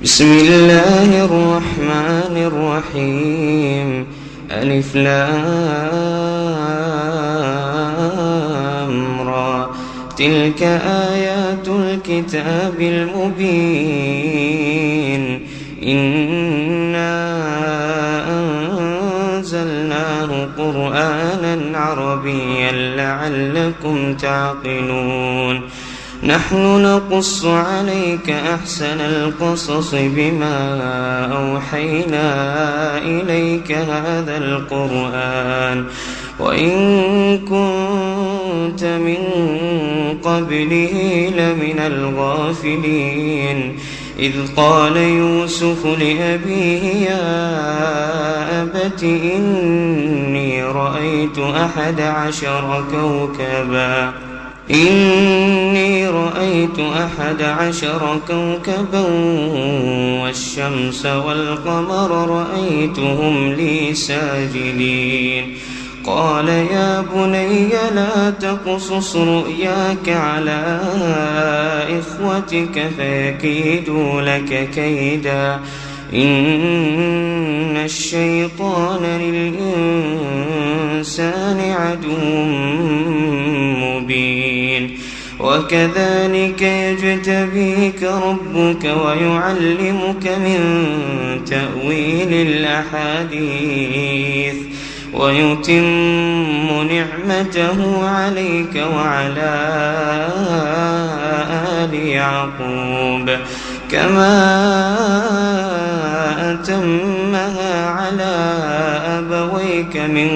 بسم الله الرحمن الرحيم. ألف لام را. تلك آيات الكتاب المبين. إنا أنزلناه قرآنا عربيا لعلكم تعقلون. نحن نقص عليك أحسن القصص بما أوحينا إليك هذا القرآن وإن كنت من قبله لمن الغافلين. إذ قال يوسف لأبيه يا أبت إني رأيت 11 كوكبا والشمس والقمر رأيتهم لي ساجدين. قال يا بني لا تقصص رؤياك على إخوتك فيكيدوا لك كيدا إن الشيطان للإنسان عدو مبين. وكذلك يجتبيك ربك ويعلمك من تأويل الأحاديث ويتم نعمته عليك وعلى آل يعقوب كما أتمها على أبويك من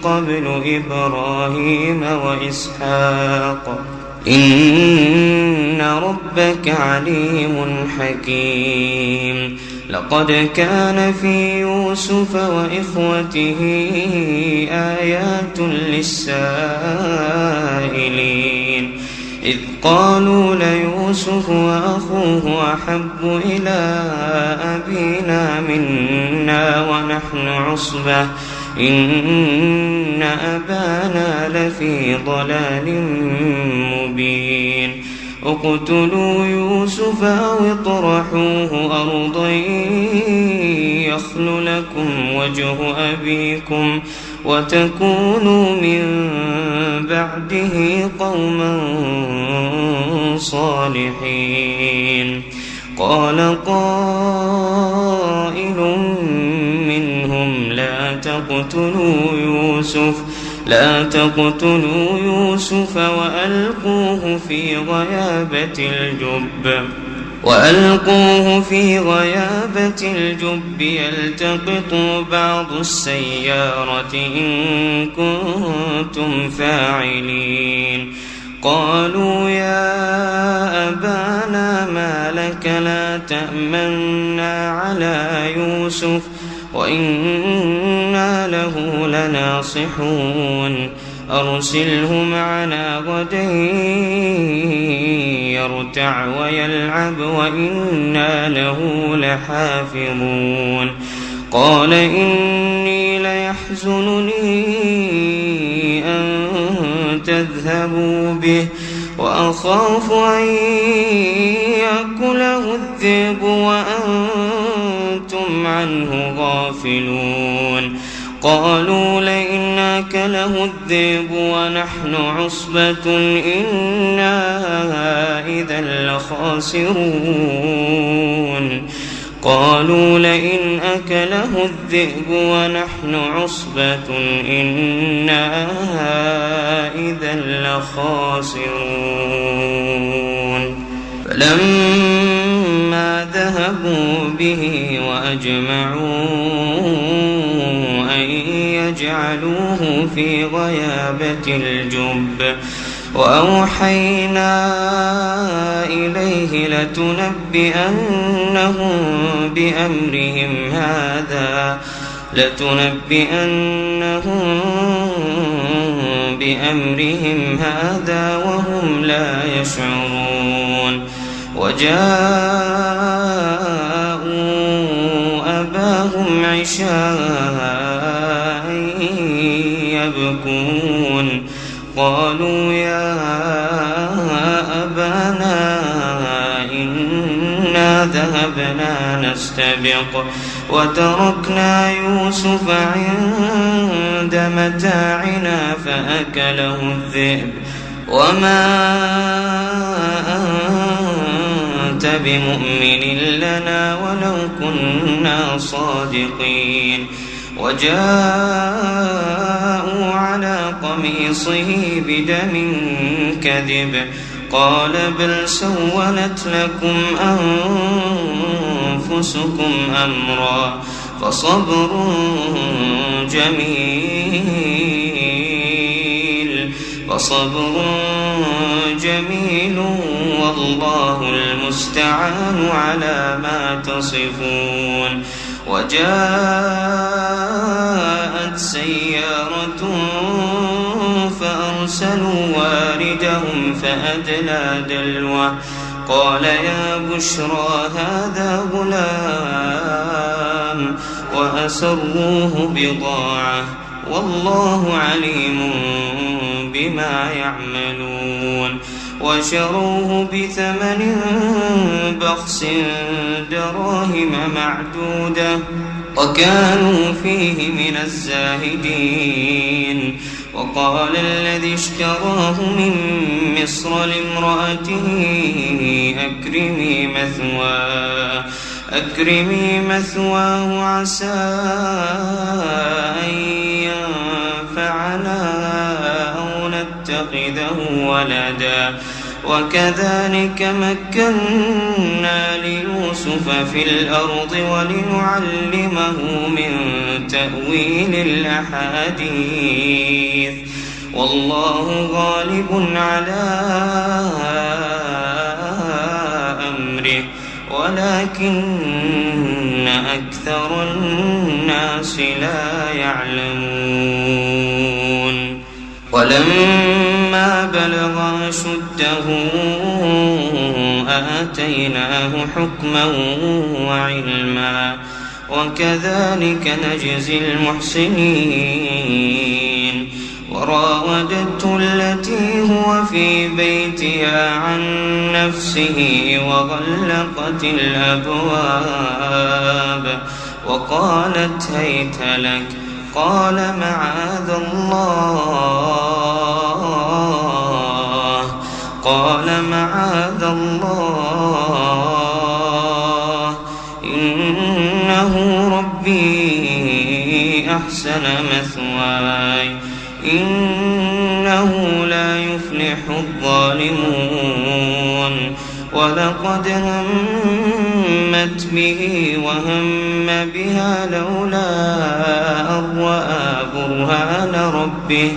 قبل إبراهيم وإسحاق إن ربك عليم حكيم. لقد كان في يوسف وإخوته آيات للسائلين إذ قالوا ليوسف وأخوه أحب إلى أبينا منا ونحن عصبة إن أبانا لفي ضلال مبين. اقتلوا يوسف أو اطرحوه أرضا يخل لكم وجه أبيكم وتكونوا من بعده قوما صالحين. قال قائل منهم لا تقتلوا يوسف وألقوه في غيابة الجب يلتقطوا بعض السيارة إن كنتم فاعلين. قالوا يا أبانا ما لك لا تأمنا على يوسف وإنا له لناصحون. أرسله معنا غدا يرتع ويلعب وإنا له لحافظون. قال إني ليحزنني أن تذهبوا به وأخاف أن يأكله الذئب وأنتم عنه غافلون. قالوا لئن أكله الذئب ونحن عصبة إنا إذا لخاسرون. قالوا لئن أكله الذئب ونحن عصبة إنا إذا لخاسرون. فلما ذهبوا به وأجمعوا أن يجعلوه في غيابة الجب وأوحينا إليه لتنبئنهم بأمرهم هذا وهم لا يشعرون. وجاءوا أباهم عشاء يبكون. قالوا يا أبانا إنا ذهبنا نستبق وتركنا يوسف عند متاعنا فأكله الذئب وما أنت بمؤمن لنا ولو كنا صادقين وجاءوا على قميصه بدم كذب قال بل سولت لكم أنفسكم أمرا فصبر جميل والله المستعان على ما تصفون وجاءت سيارة فأرسلوا واردهم فأدلى دلوه قال يا بشرى هذا غلام وأسروه بضاعة والله عليم بما يعملون وشروه بثمن بخس دراهم معدودة وكانوا فيه من الزاهدين وقال الذي اشتراه من مصر لامرأته أكرمي مثواه عسى أن ينفعنا أو نتخذه ولدا وكذلك مكنا ليوسف في الأرض ولنعلمه من تأويل الأحاديث والله غالب على أمره ولكن أكثر الناس لا يعلمون ولما بلغ أشده آتيناه حكما وعلما وكذلك نجزي المحسنين وراودته التي هو في بيتها عن نفسه وغلقت الأبواب وقالت هيت لك قال معاذ الله إنه ربي أحسن مثواي إنه لا يفلح الظالمون ولقد همت به وهم بها لولا أن رأى برهان ربه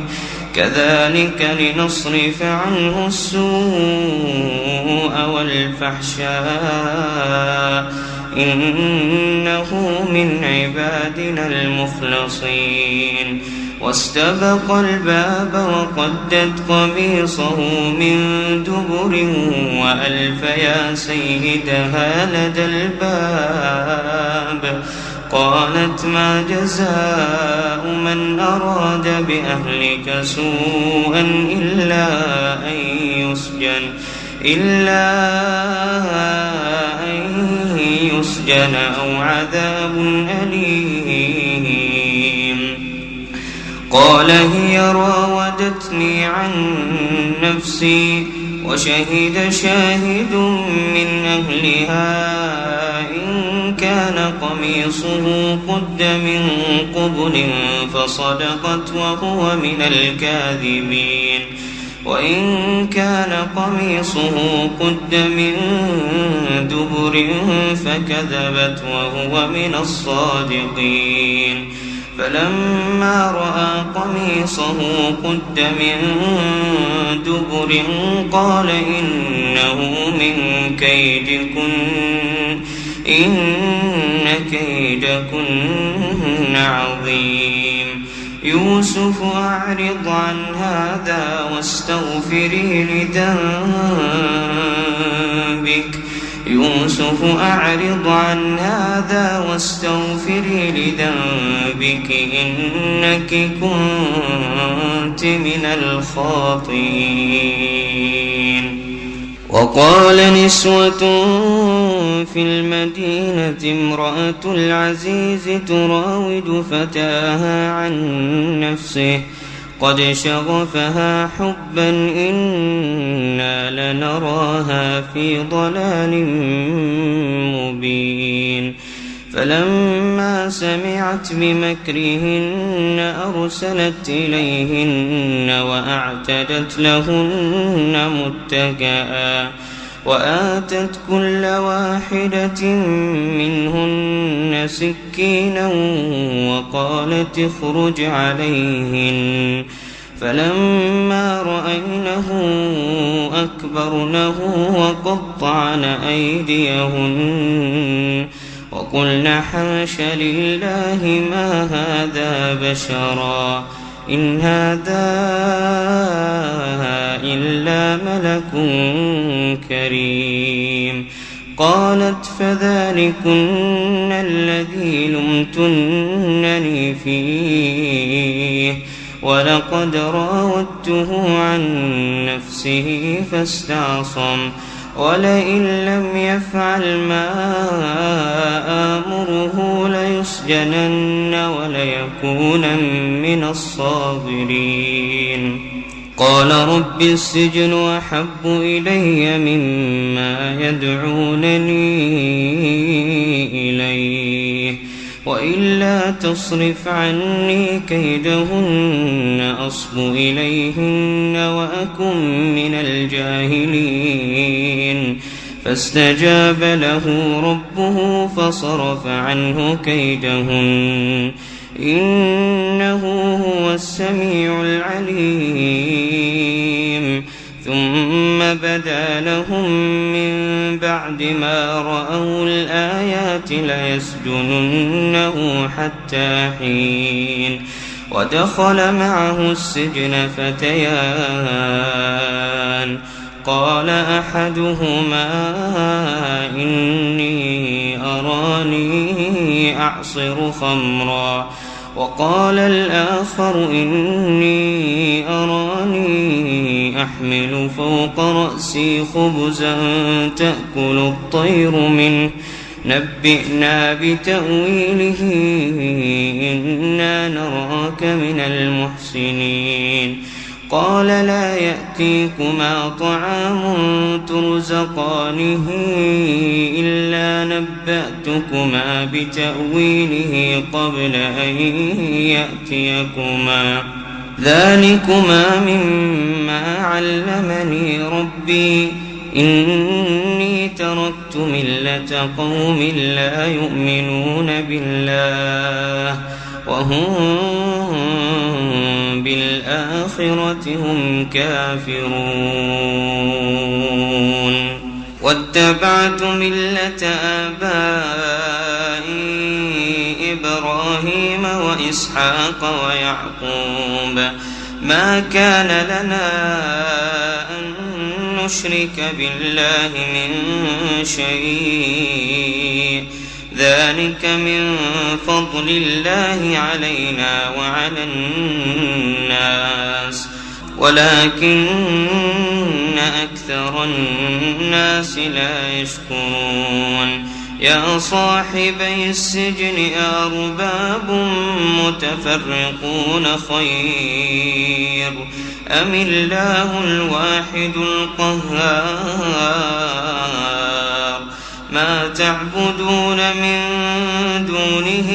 كذلك لنصرف عنه السوء والفحشاء إنه من عبادنا المخلصين واستبق الباب وقدت قميصه من دبر وألف يا سيدها لدى الباب قالت ما جزاء من أراد بأهلك سوءا إلا أن يسجن أو عذاب أليم قال هي راودتني عن نفسي وشهد شاهد من أهلها إن كان قميصه قد من قبل فصدقت وهو من الكاذبين وإن كان قميصه قد من دبر فكذبت وهو من الصادقين فلما رأى قميصه قد من دبر قال إنه من كيدكن إن كيدكن عظيم يوسف أعرض عن هذا واستغفري لذنبك إنك كنت من الخاطئين وقال نسوة في المدينة امرأة العزيز تراود فتاها عن نفسه قد شغفها حبا إنا لنراها في ضلال مبين فلما سمعت بمكرهن أرسلت إليهن وأعتدت لهن متكئا وآتت كل واحدة منهن سكينا وقالت اخرج عليهن فلما رأينه أكبرنه وقطعن أيديهن وقلن حاش لله ما هذا بشرا إن هذا إلا ملك كريم قالت فذلكن الذي لمتنني فيه ولقد راودته عن نفسه فاستعصم ولئن لم يفعل ما آمره ليسجنن وليكونن من الصاغرين قال رب السجن أحب إلي مما يدعونني إليه وإلا تصرف عني كيدهن أصب إليهن وأكن من الجاهلين فاستجاب له ربه فصرف عنه كيدهن إنه هو السميع العليم ثم بدا لهم من بعد ما رأوا الآيات ليسجننه حتى حين ودخل معه السجن فتيان قال أحدهما إني أراني أعصر خمرا وقال الآخر إني أراني أحمل فوق رأسي خبزا تأكل الطير منه نبئنا بتأويله إنا نراك من المحسنين قال لا يأتيكما طعام ترزقانه إلا نبأتكما بتأويله قبل أن يأتيكما ذلكما مما علمني ربي إني تركت ملة قوم لا يؤمنون بالله وهم بالآخرة هم كافرون واتبعت ملة آبائي إبراهيم وإسحاق ويعقوب ما كان لنا أن نشرك بالله من شيء ذلك من فضل الله علينا وعلى الناس ولكن أكثر الناس لا يشكرون يا صاحبي السجن أرباب متفرقون خير أم الله الواحد القهار ما تعبدون من دونه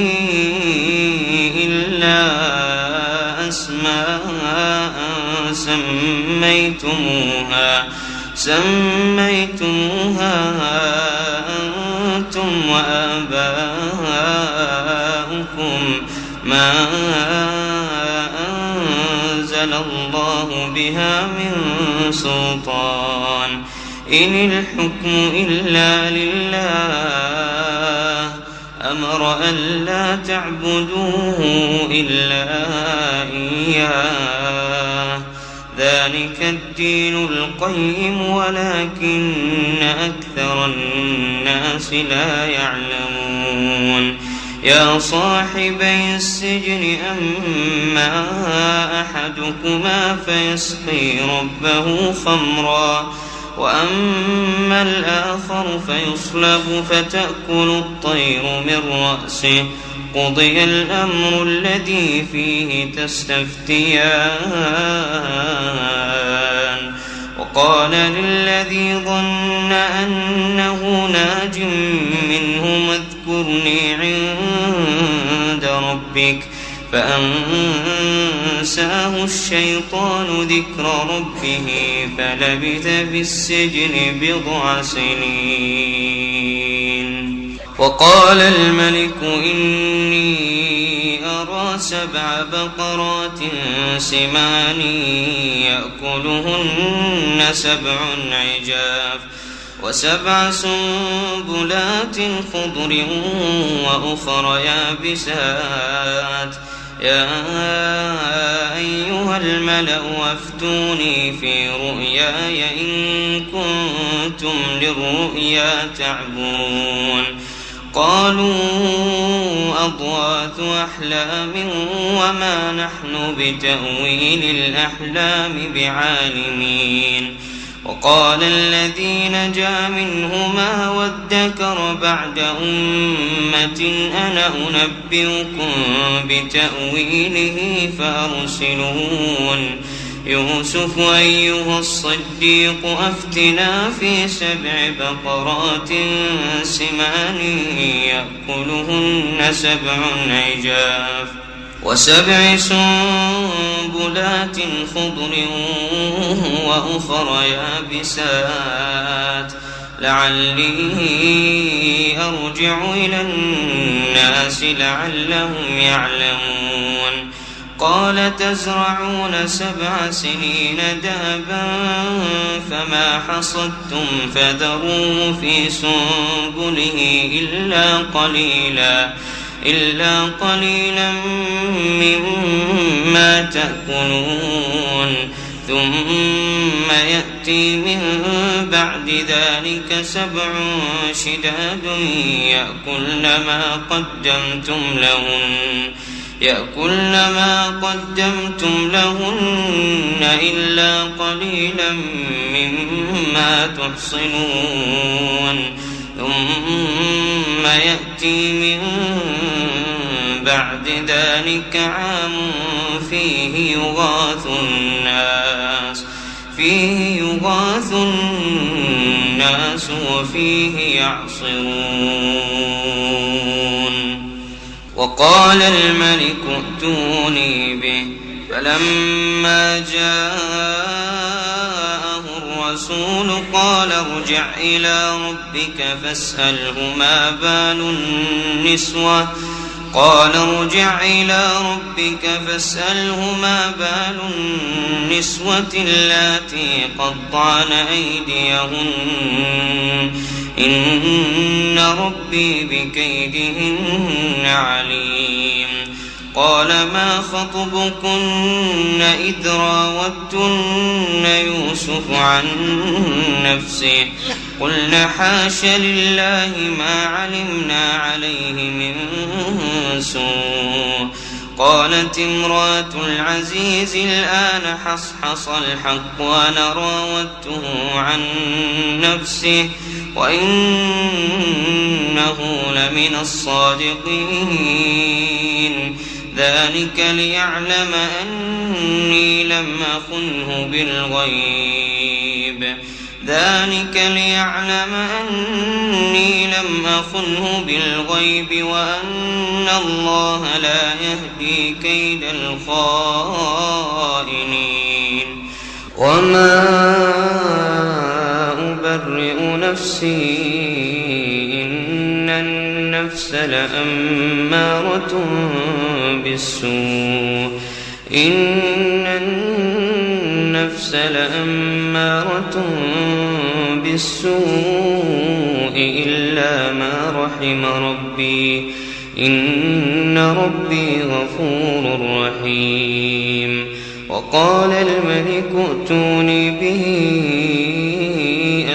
إلا أسماء سميتموها أنتم وآباؤكم ما أنزل الله بها من سلطان إن الحكم إلا لله أمر أن لا تعبدوه إلا إياه ذلك الدين القيم ولكن أكثر الناس لا يعلمون يا صاحبي السجن أما أحدكما فيسقي ربه خمرا وأما الآخر فيصلب فتأكل الطير من رأسه قضي الأمر الذي فيه تستفتيان وقال للذي ظن أنه ناج منه اذكرني عند ربك فأنساه الشيطان ذكر ربه فلبث في السجن 10 سنين. وقال الملك إني أرى 7 بقرات سمان يأكلهن 7 عجاف و7 سنبلات خضر وأخر يابسات يا أيها الملأ وافتوني في رؤياي إن كنتم للرؤيا تعبرون. قالوا أضغاث أحلام وما نحن بتأويل الأحلام بعالمين. وقال الذي نجا منهما وادكر بعد أمة أنا أنبئكم بتأويله فأرسلون. يوسف أيها الصديق أفتنا في 7 بقرات سمان يأكلهن 7 عجاف و7 سنبلات خضر وأخر يابسات لعلي أرجع إلى الناس لعلهم يعلمون. قال تزرعون 7 سنين دابا فما حصدتم فذروه في سنبله إلا قليلا مما تأكلون ثم يأتي من بعد ذلك 7 شداد يأكلن ما قدمتم لهن إلا قليلا مما تحصنون ثم يأتي من بعد ذلك عام فيه يغاث الناس وفيه يعصرون. وقال الملك ائتوني به فلما جاءه الرسول قال ارجع إلى ربك فاسأله ما بال النسوة اللاتي قطعن أيديهن إن ربي بكيدهن عليم. قال ما خطبكن إذ راوتن يوسف عن نفسه قلنا حاش لله ما علمنا عليه من سوء. قالت امرأة العزيز الآن حصحص الحق وأنا راودته عن نفسه وإنه لمن الصادقين. ذلك ليعلم أني لم أخنه بالغيب وأن الله لا يهدي كيد الخائنين. وما أبرئ نفسي إن النفس لأمارة بالسوء إلا ما رحم ربي إن ربي غفور رحيم. وقال الملك ائتوني به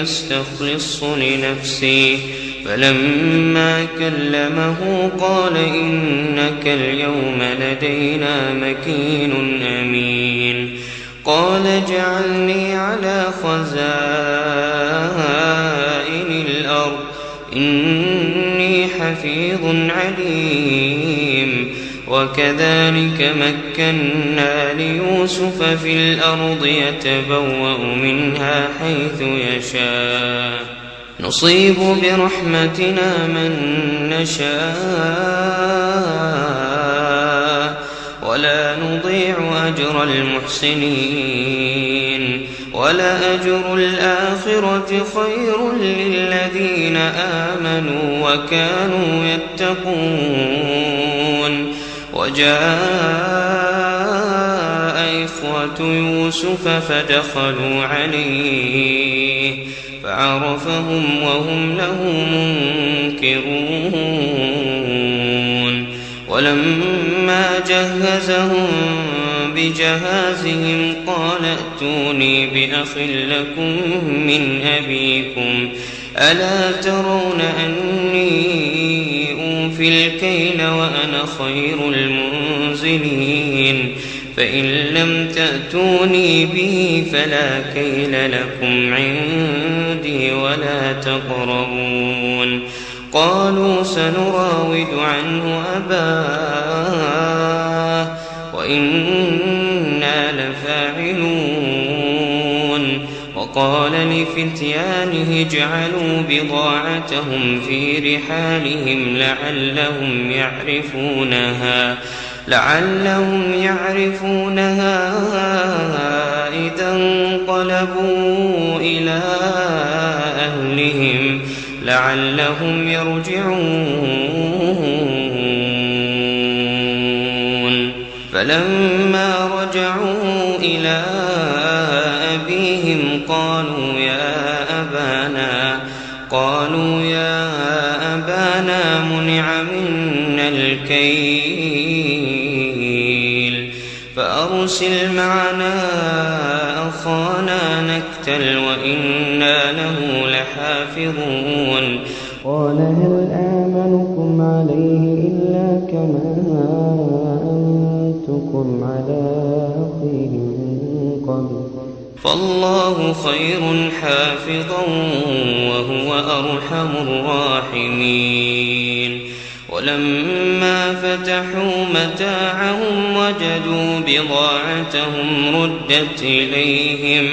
أستخلص لنفسي فلما كلمه قال إنك اليوم لدينا مكين أمين. قال اجعلني على خزائن حفيظ عليم وكذلك مكنا ليوسف في الأرض يتبوأ منها حيث يشاء نصيب برحمتنا من نشاء ولا نضيع أجر المحسنين ولأجر الآخرة خير للذين آمنوا وكانوا يتقون وجاء إخوة يوسف فدخلوا عليه فعرفهم وهم له منكرون ولما جهزهم بجهازهم قال ائتوني بأخ لكم من أبيكم ألا ترون أني أوفي الكيل وأنا خير المنزلين فإن لم تأتوني به فلا كيل لكم عندي ولا تقربون قالوا سنراود عنه أباه وإنا لفاعلون وقال لفتيانه اجعلوا بضاعتهم في رحالهم لعلهم يعرفونها إذا انقلبوا إلى أهلهم لعلهم يرجعون فلما رجعوا إلى أبيهم قالوا يا أبانا منع منا الكيل فأرسل معنا أخانا نكتل وإنا له لحافظون قال هل آمنكم عليه إلا كما أمنتكم على أخيه من قبل فالله خير حافظا وهو أرحم الراحمين ولما فتحوا متاعهم وجدوا بضاعتهم ردت إليهم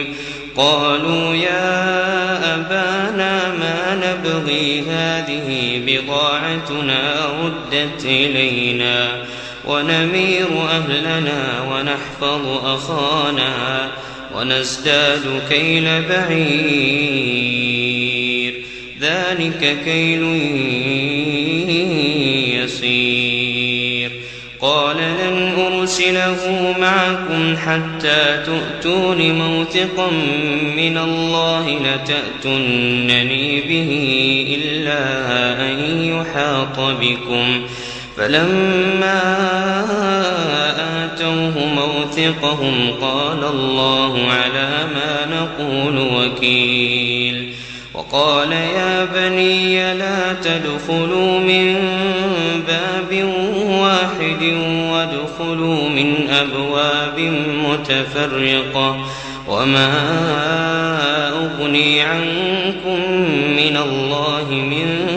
قالوا يا أبانا ما نبغي هذه بضاعتنا ردت إلينا ونمير أهلنا ونحفظ أخانا ونزداد كيل بعير ذلك كيل يسير قال لن أرسله معكم حتى تؤتون موثقا من الله لتأتونني به إلا أن يحاط بكم فلما آتوه موثقهم قال الله على ما نقول وكيل وقال يا بني لا تدخلوا من باب واحد وادخلوا من أبواب متفرقة وما أغني عنكم من الله من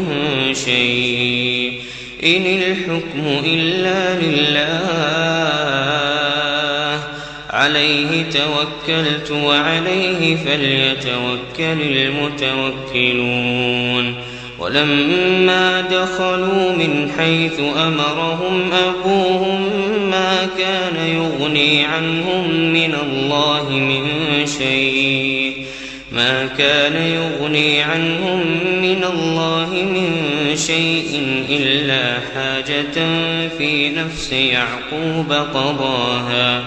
شيء إن الحكم إلا لله عليه توكلت وعليه فليتوكل المتوكلون ولما دخلوا من حيث أمرهم أبوهم ما كان يغني عنهم من الله من شيء إلا حاجة في نفس يعقوب قضاها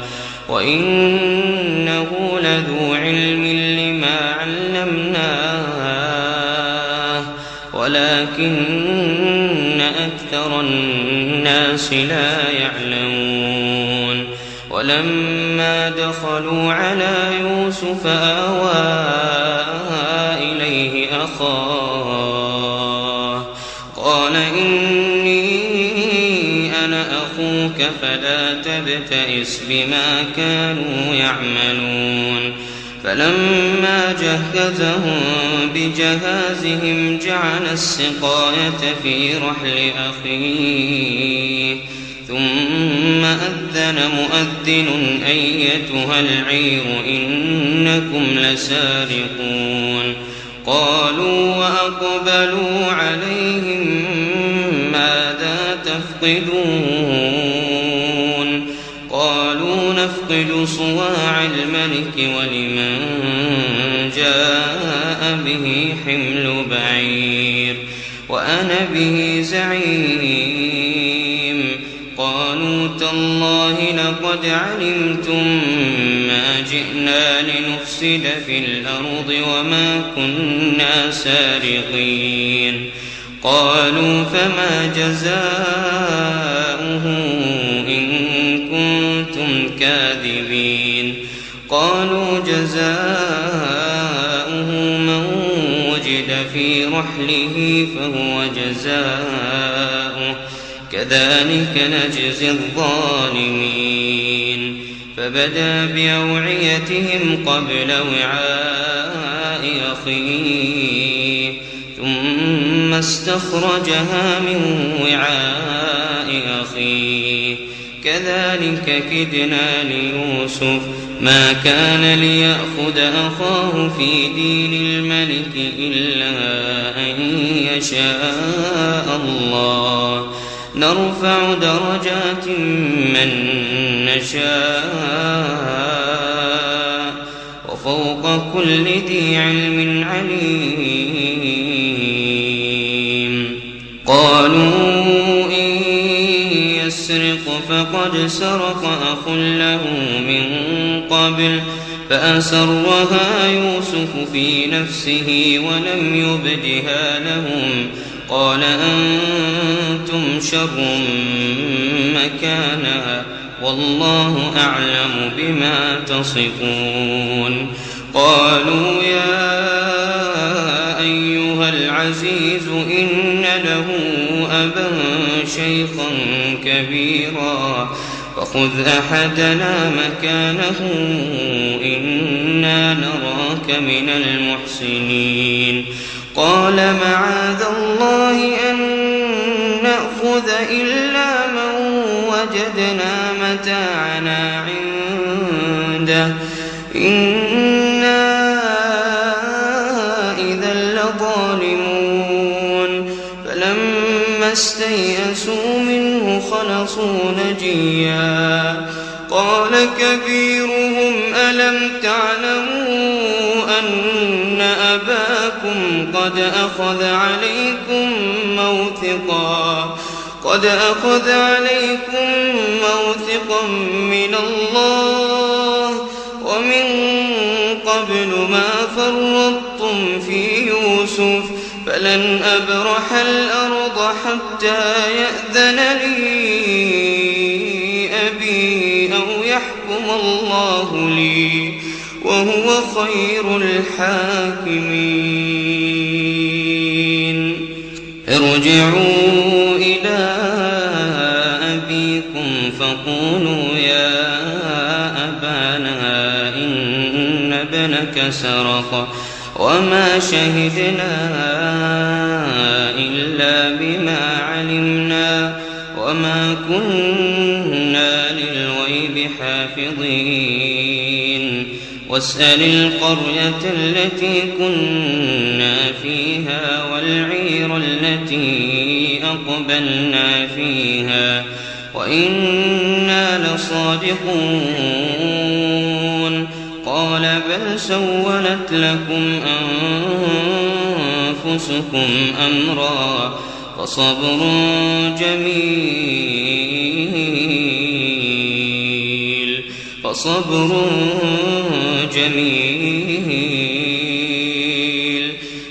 وإنه لذو علم لما علمناه ولكن أكثر الناس لا يعلمون ولما دخلوا على يوسف آوى إليه أخاه قال إني أنا أخوك فلا تبتئس بما كانوا يعملون فلما جهزهم بجهازهم جعل السقاية في رحل أخيه ثم أذن مؤذن أيتها العير إنكم لسارقون قالوا وأقبلوا عليهم ماذا تفقدون قالوا نفقد صواع الملك ولمن جاء به حمل بعير وأنا به زعيم قالوا تالله لقد علمتم ما جئنا لنفسد في الأرض وما كنا سارقين قالوا فما جزاؤه إن كنتم كاذبين قالوا جزاؤه من وجد في رحله فهو جزاؤه كذلك نجزي الظالمين فبدأ بأوعيتهم قبل وعاء أخيه ثم استخرجها من وعاء أخيه كذلك كدنا ليوسف ما كان ليأخذ أخاه في دين الملك إلا أن يشاء الله نرفع درجات من نشاء وفوق كل ذي علم عليم قالوا إن يسرق فقد سرق أخ له من قبل فأسرها يوسف في نفسه ولم يبدها لهم قال أنتم شر مكانا والله أعلم بما تصفون قالوا يا أيها العزيز إن له أبا شيخا كبيرا فخذ أحدنا مكانه إنا نراك من المحسنين قال معاذ الله أن نأخذ إلا من وجدنا متاعنا عنده إنا إذا لظالمون فلما استيئسوا منه خلصوا نجيا قال كبيرهم ألم تعلموا أن أباكم قد أخذ عليكم موثقا من الله ومن قبل ما فرطتم في يوسف فلن أبرح الأرض حتى يأذن لي أبي أو يحكم الله لي وهو خير الحاكمين ارجعوا إلى أبيكم فقولوا يا أبانا إن ابنك سرق وما شهدنا إلا بما علمنا وما كنا للغيب حافظين واسأل القرية التي كنا فيها والعير التي أقبلنا فيها وإنا لصادقون قال بل سولت لكم أنفسكم أمرا فصبر جميل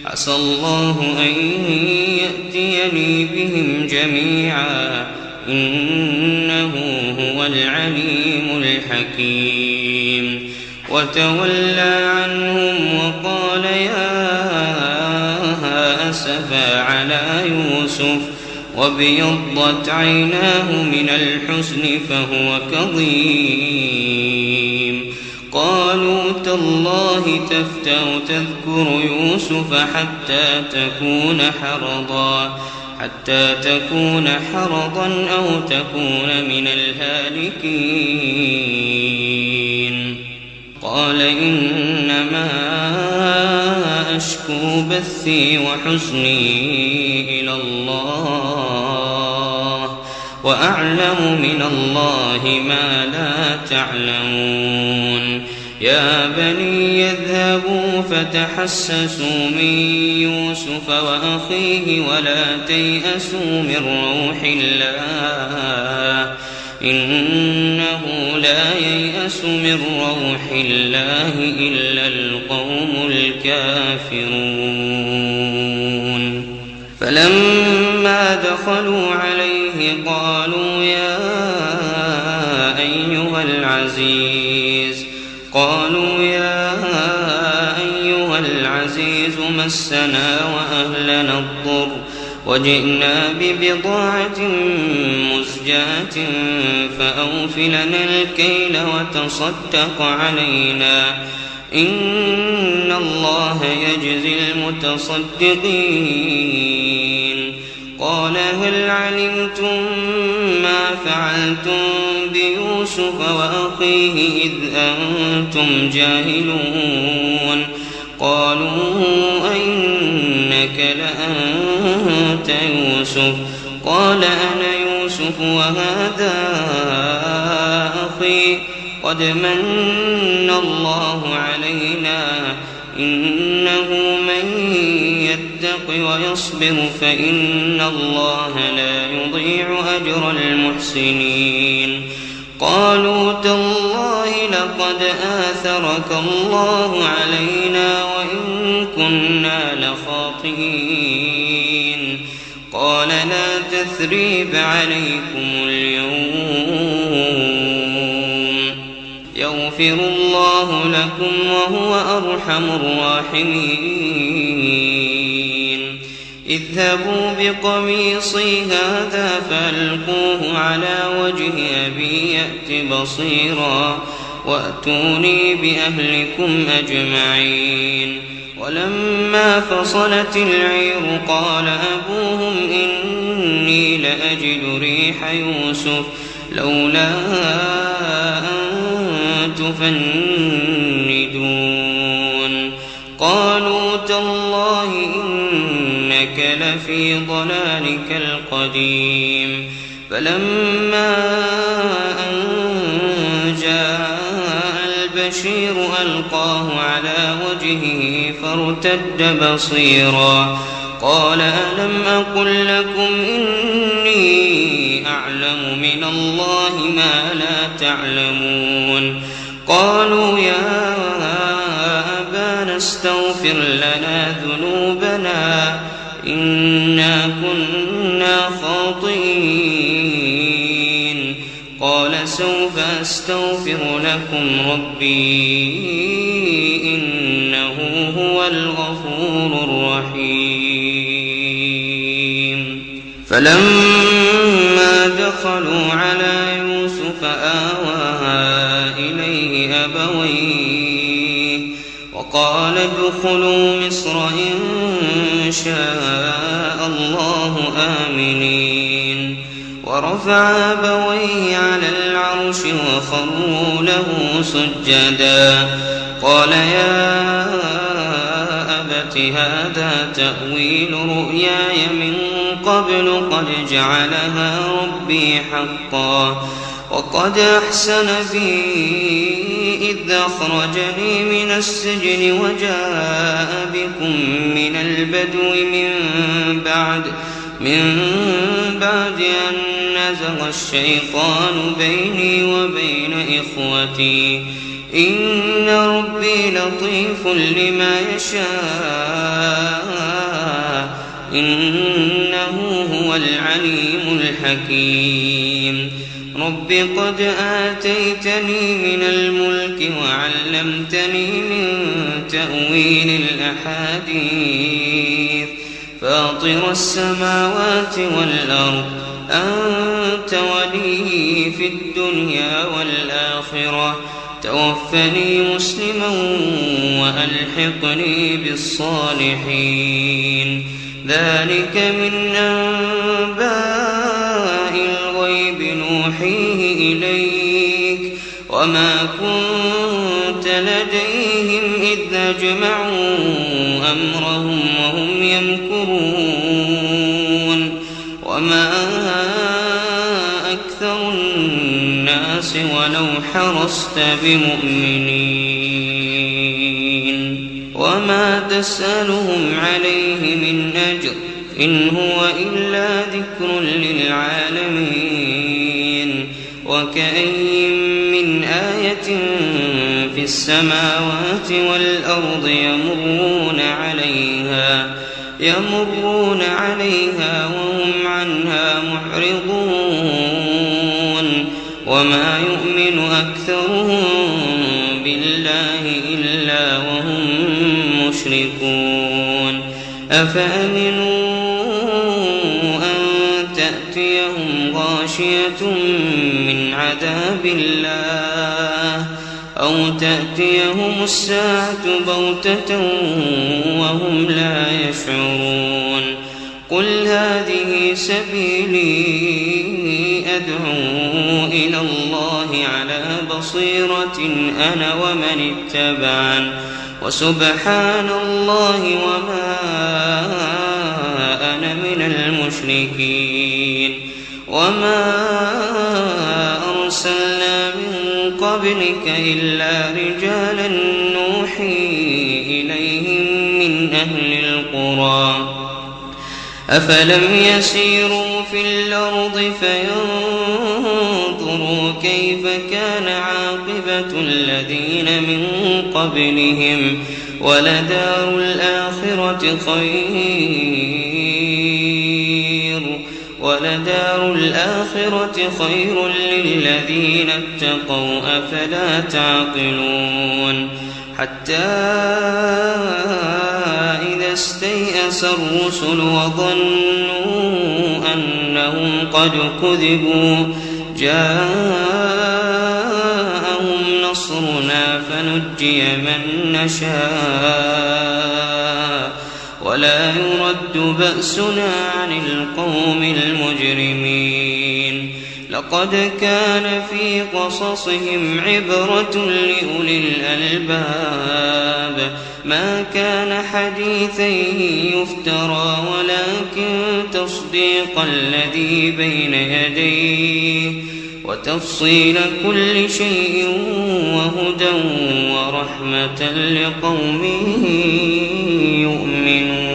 عسى الله أن يأتيني بهم جميعا إنه هو العليم الحكيم وتولى عنهم وقال يا أسفا على يوسف وابيضت عيناه من الحزن فهو كظيم قالوا قالوا تالله تفتأ تذكر يوسف حتى تكون حرضا أو تكون من الهالكين قال إنما أشكو بثي وحزني إلى الله وأعلم من الله ما لا تعلمون يا بني يذهبوا فتحسسوا من يوسف وأخيه ولا تيأسوا من روح الله إنه لا ييأس من روح الله إلا القوم الكافرون فلما دخلوا عليه قالوا يا أيها العزيز مسنا وأهلنا الضر وجئنا ببضاعة مزجاة فأوف لنا الكيل وتصدق علينا إن الله يجزي المتصدقين قال هل علمتم ما فعلتم بيوسف وأخيه إذ أنتم جاهلون قالوا أئنك لأنت يوسف قال أنا يوسف وهذا أخي قد من الله علينا إنه من يتق ويصبر فإن الله لا يضيع أجر المحسنين قالوا تالله لقد آثرك الله علينا وإن كنا لخاطئين قال لا تثريب عليكم اليوم يغفر الله لكم وهو أرحم الراحمين اذهبوا بقميصي هذا فألقوه على وجه أبي يأت بصيرا وأتوني بأهلكم أجمعين ولما فصلت العير قال أبوهم إني لأجد ريح يوسف لولا أن تفندون قالوا تالله إنك لفي ضلالك القديم فلما أن جاء البشير ألقاه على وجهه فارتد بصيرا قال ألم أقل لكم إني أعلم من الله ما لا تعلمون قالوا يا أبانا استغفر لنا ذنوبنا إنا كنا خاطئين قال سوف أستغفر لكم ربي إنه هو الغفور الرحيم فلما دخلوا على يوسف آوى إليه أبويه وقال ادخلوا مصر إن شاء الله آمنين ورفع أبويه على العرش وخروا له سجدا قال يا أبت هذا تأويل رؤياي من قبل قد جعلها ربي حقا وقد أحسن بي إذ أخرجني من السجن وجاء بكم من البدو من بعد أن نزغ الشيطان بيني وبين إخوتي إن ربي لطيف لما يشاء إنه هو العليم الحكيم رب قد آتيتني من الملك وعلمتني من تأويل الأحاديث فاطر السماوات والأرض أنت ولي في الدنيا والآخرة توفني مسلما وألحقني بالصالحين ذلك من أنباء الغيب نوحيه إليك وما كنت لديهم إذ أجمعوا أمرهم وهم يمكرون وما أكثر الناس ولو حرصت بمؤمنين وما تسألهم عليه من أجر إن هو إلا ذكر للعالمين وكأين من آية في السماوات والأرض يمرون عليها وهم عنها معرضون وما يؤمن أكثرهم بالله إلا وهم مشركون أفأمنوا أن تأتيهم غاشية من عذاب الله أو تأتيهم الساعة بغتة وهم لا يشعرون قل هذه سبيلي أدعو إلى الله على بصيرة أنا ومن اتبعن وسبحان الله وما أنا من المشركين وما أرسلنا من قبلك إلا رجالا نوحي إليهم من أهل القرى أفلم يسيروا في الأرض فينظروا كيف كان عاقبة الذين من قبلهم ولدار الآخرة خير للذين اتقوا أفلا تعقلون حتى إذا استيأس الرسل وظنوا أنهم قد كذبوا جاءهم نصرنا فنجي من نشاء ولا يرد بأسنا عن القوم المجرمين لقد كان في قصصهم عبرة لأولي الألباب ما كان حديثا يفترى ولكن تصديق الذي بين يديه وتفصيل كل شيء وهدى ورحمة لقوم يؤمنون.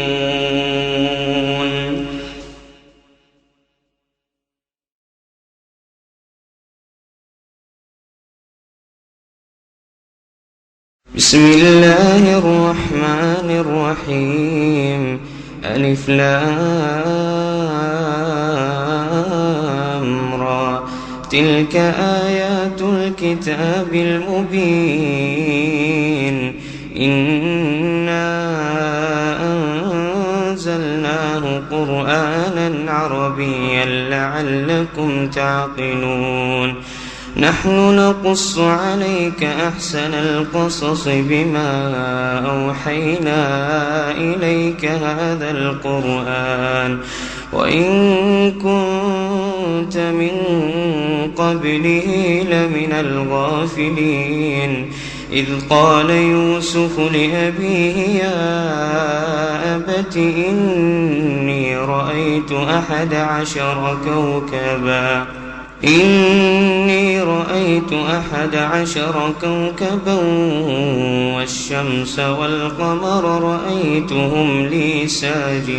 بسم الله الرحمن الرحيم ألف لام را تلك آيات الكتاب المبين إنا أنزلناه قرآنا عربيا لعلكم تعقلون نحن نقص عليك أحسن القصص بما أوحينا إليك هذا القرآن وإن كنت من قبله لمن الغافلين إذ قال يوسف لأبيه يا أبت إني رأيت 11 كوكبا والشمس والقمر رأيتهم لي ساجدين